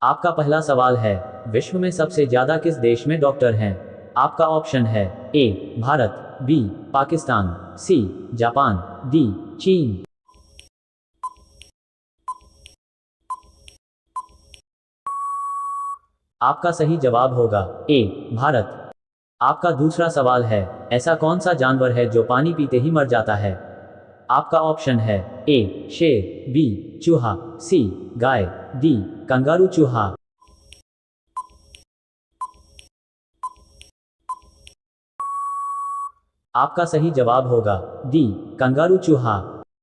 आपका पहला सवाल है, विश्व में सबसे ज्यादा किस देश में डॉक्टर हैं? आपका ऑप्शन है A Bharat, B Pakistan, C Japan, D चीन। आपका सही जवाब होगा ए भारत। आपका दूसरा सवाल है, ऐसा कौन सा जानवर है जो पानी पीते ही मर जाता है? आपका ऑप्शन है ए शेर, बी चूहा, सी गाय, डी कंगारू चूहा। आपका सही जवाब होगा डी कंगारू चूहा।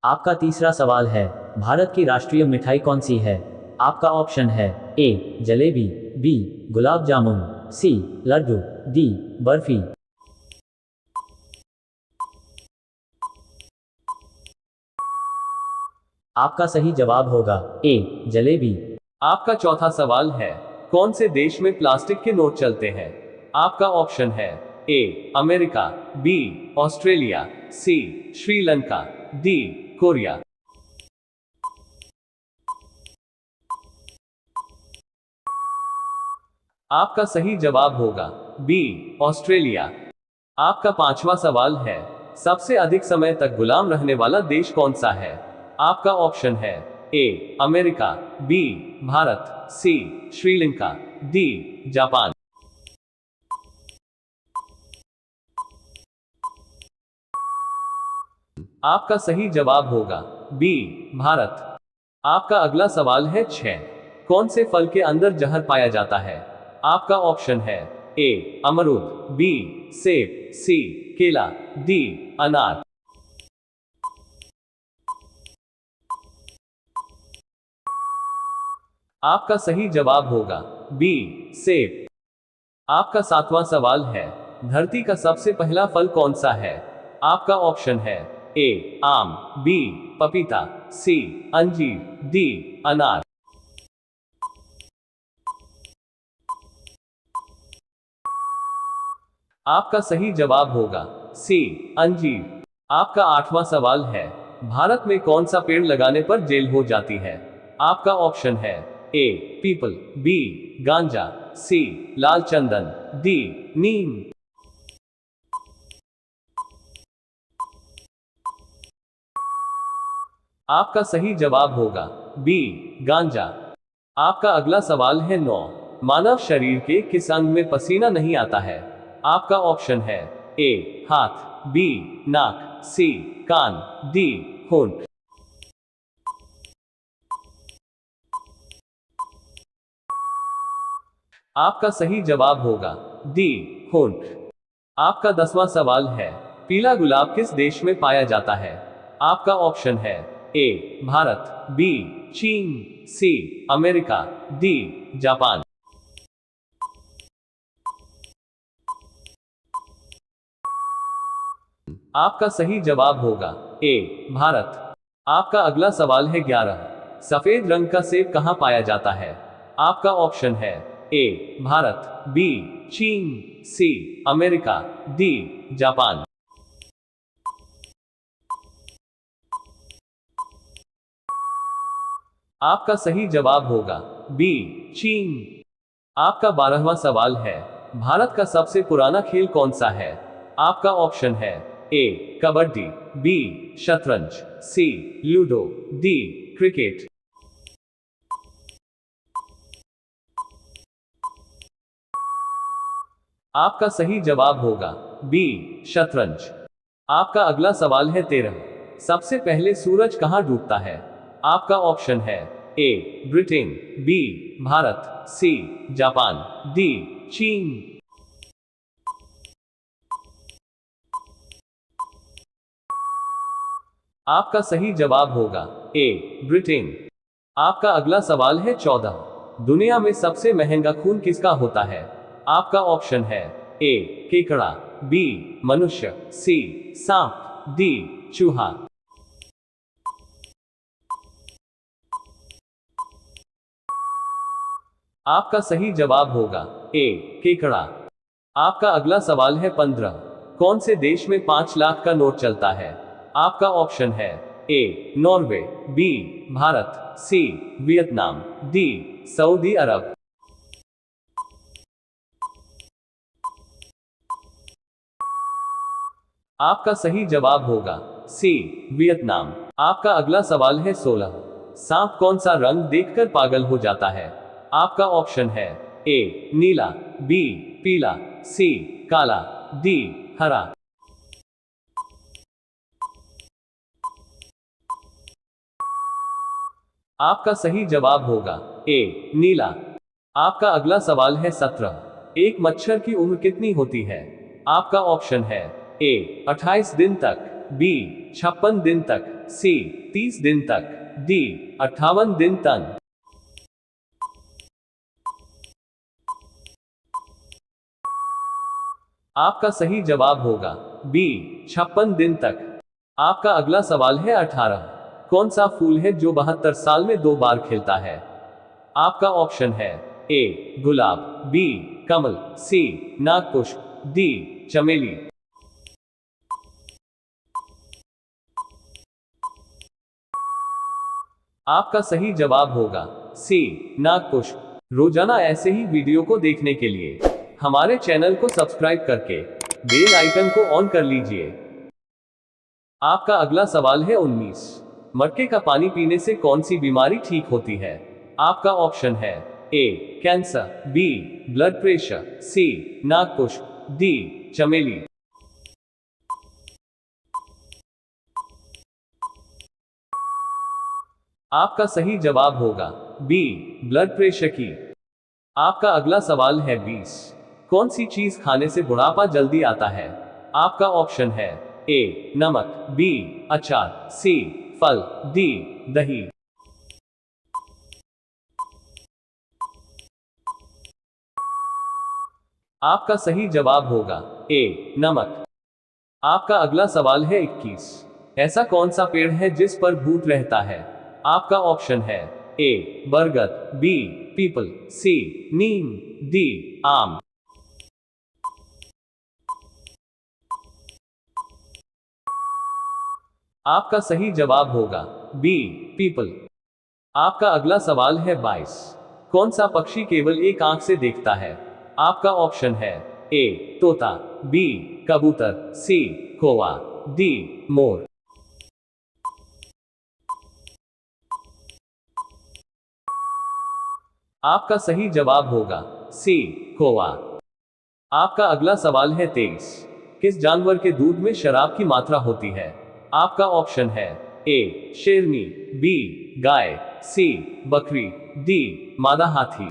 आपका तीसरा सवाल है, भारत की राष्ट्रीय मिठाई कौन सी है? आपका ऑप्शन है ए जलेबी, बी गुलाब जामुन, सी लड्डू, डी बर्फी। आपका सही जवाब होगा ए जलेबी। आपका चौथा सवाल है, कौन से देश में प्लास्टिक के नोट चलते हैं? आपका ऑप्शन है A America, B Australia, C Sri Lanka, D Korea. आपका सही जवाब होगा बी ऑस्ट्रेलिया। आपका पांचवा सवाल है, सबसे अधिक समय तक गुलाम रहने वाला देश कौन सा है? आपका ऑप्शन है A America, B Bharat, C Sri Lanka, D Japan. आपका सही जवाब होगा बी भारत। आपका अगला सवाल है 6, कौन से फल के अंदर जहर पाया जाता है? आपका ऑप्शन है ए अमरूद, बी सेब, सी केला, डी अनार। आपका सही जवाब होगा बी सेब। आपका सातवां सवाल है, धरती का सबसे पहला फल कौन सा है? आपका ऑप्शन है ए आम, बी पपीता, सी अंजीर, डी अनार। आपका सही जवाब होगा सी अंजीर। आपका आठवां सवाल है, भारत में कौन सा पेड़ लगाने पर जेल हो जाती है? आपका ऑप्शन है ए पीपल, बी गांजा, सी लाल चंदन, डी नीम। आपका सही जवाब होगा बी गांजा। आपका अगला सवाल है 9, मानव शरीर के किस अंग में पसीना नहीं आता है? आपका ऑप्शन है ए हाथ, बी नाक, सी कान, डी होंठ। आपका सही जवाब होगा डी होंठ। आपका 10वां सवाल है, पीला गुलाब किस देश में पाया जाता है? आपका ऑप्शन है ए भारत, बी चीन, सी अमेरिका, डी जापान। आपका सही जवाब होगा ए भारत। आपका अगला सवाल है 11, सफेद रंग का सेब कहां पाया जाता है? आपका ऑप्शन है ए भारत, बी चीन, सी अमेरिका, डी जापान। आपका सही जवाब होगा बी चीन। आपका 12वां सवाल है, भारत का सबसे पुराना खेल कौन सा है? आपका ऑप्शन है ए कबड्डी, बी शतरंज, सी लूडो, डी क्रिकेट। आपका सही जवाब होगा बी शतरंज। आपका अगला सवाल है 13, सबसे पहले सूरज कहां डूबता है? आपका ऑप्शन है A Britain, B Bharat, C Japan, D चीन। आपका सही जवाब होगा ए ब्रिटेन। आपका अगला सवाल है 14, दुनिया में सबसे महंगा खून किसका होता है? आपका ऑप्शन है ए केकड़ा, बी मनुष्य, सी सांप, डी चूहा। आपका सही जवाब होगा ए केकड़ा। आपका अगला सवाल है 15, कौन से देश में 5 लाख का नोट चलता है? आपका ऑप्शन है A Norway, B Bharat, C Vietnam, D Saudi Arab. आपका सही जवाब होगा सी वियतनाम। आपका अगला सवाल है 16। सांप कौन सा रंग देखकर पागल हो जाता है? आपका ऑप्शन है ए नीला, बी पीला, सी काला, डी हरा। आपका सही जवाब होगा ए नीला। आपका अगला सवाल है 17। एक मच्छर की उम्र कितनी होती है? आपका ऑप्शन है ए 28 दिन तक, बी 56 दिन तक, सी 30 दिन तक, डी 58 दिन तक। आपका सही जवाब होगा बी 56 दिन तक। आपका अगला सवाल है 18। कौन सा फूल है जो 72 साल में 2 बार खिलता है? आपका ऑप्शन है ए गुलाब, बी कमल, सी नागपुष्प, डी चमेली। आपका सही जवाब होगा सी नागपुष्प। रोजाना ऐसे ही वीडियो को देखने के लिए हमारे चैनल को सब्सक्राइब करके बेल आइकन को ऑन कर लीजिए। आपका अगला सवाल है 19। मटके का पानी पीने से कौन सी बीमारी ठीक होती है? आपका ऑप्शन है ए कैंसर, बी ब्लड प्रेशर, सी नागपुष्प, डी चमेली। आपका सही जवाब होगा बी ब्लड प्रेशर की। आपका अगला सवाल है 20। कौन सी चीज खाने से बुढ़ापा जल्दी आता है? आपका ऑप्शन है ए नमक, बी अचार, सी फल, डी दही। आपका सही जवाब होगा ए नमक। आपका अगला सवाल है 21। ऐसा कौन सा पेड़ है जिस पर भूत रहता है? आपका ऑप्शन है ए बरगद, बी पीपल, सी नीम, डी आम। आपका सही जवाब होगा बी पीपल। आपका अगला सवाल है 22। कौन सा पक्षी केवल एक आंख से देखता है? आपका ऑप्शन है ए तोता, बी कबूतर, सी कौवा, डी मोर। आपका सही जवाब होगा सी कौवा। आपका अगला सवाल है 23। किस जानवर के दूध में शराब की मात्रा होती है? आपका ऑप्शन है ए शेरनी, बी गाय, सी बकरी, डी मादा हाथी।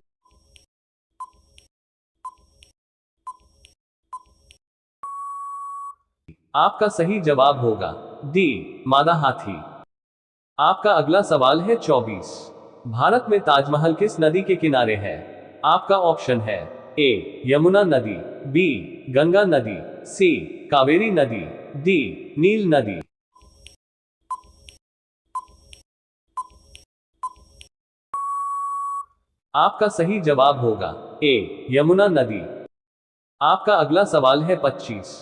आपका सही जवाब होगा डी मादा हाथी। आपका अगला सवाल है 24। भारत में ताजमहल किस नदी के किनारे है? आपका ऑप्शन है ए यमुना नदी, बी गंगा नदी, सी कावेरी नदी, डी नील नदी। आपका सही जवाब होगा ए यमुना नदी। आपका अगला सवाल है 25।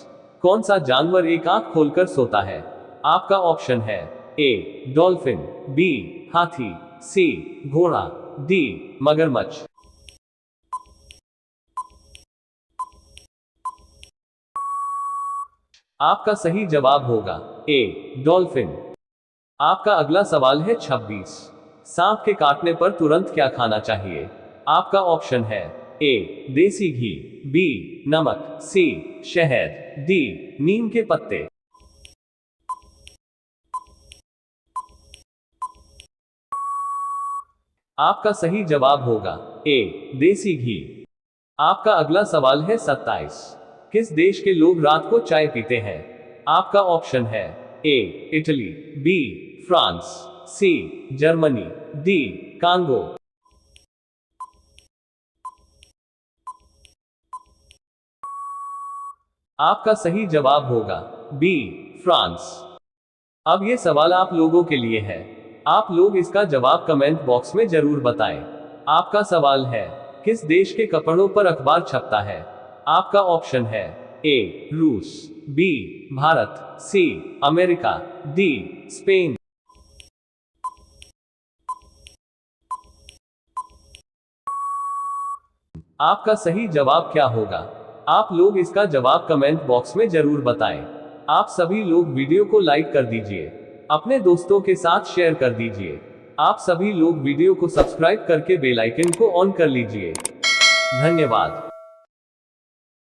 कौन सा जानवर एक आंख खोलकर सोता है? आपका ऑप्शन है ए डॉल्फिन, बी हाथी, सी घोड़ा, डी मगरमच्छ। आपका सही जवाब होगा ए डॉल्फिन। आपका अगला सवाल है 26। सांप के काटने पर तुरंत क्या खाना चाहिए? आपका ऑप्शन है ए देसी घी, बी नमक, सी शहद, डी नीम के पत्ते। आपका सही जवाब होगा ए देसी घी। आपका अगला सवाल है 27। किस देश के लोग रात को चाय पीते हैं? आपका ऑप्शन है A Italy, B France, C Germany, D Congo. आपका सही जवाब होगा बी फ्रांस। अब ये सवाल आप लोगों के लिए है। आप लोग इसका जवाब कमेंट बॉक्स में जरूर बताएं। आपका सवाल है किस देश के कपड़ों पर अखबार छपता है? आपका ऑप्शन है ए रूस, B Bharat, C America, D Spain. आपका सही जवाब क्या होगा? आप लोग इसका जवाब कमेंट बॉक्स में जरूर बताएं। आप सभी लोग वीडियो को लाइक कर दीजिए, अपने दोस्तों के साथ शेयर कर दीजिए। आप सभी लोग वीडियो को सब्सक्राइब करके बेल आइकन को ऑन कर लीजिए। धन्यवाद।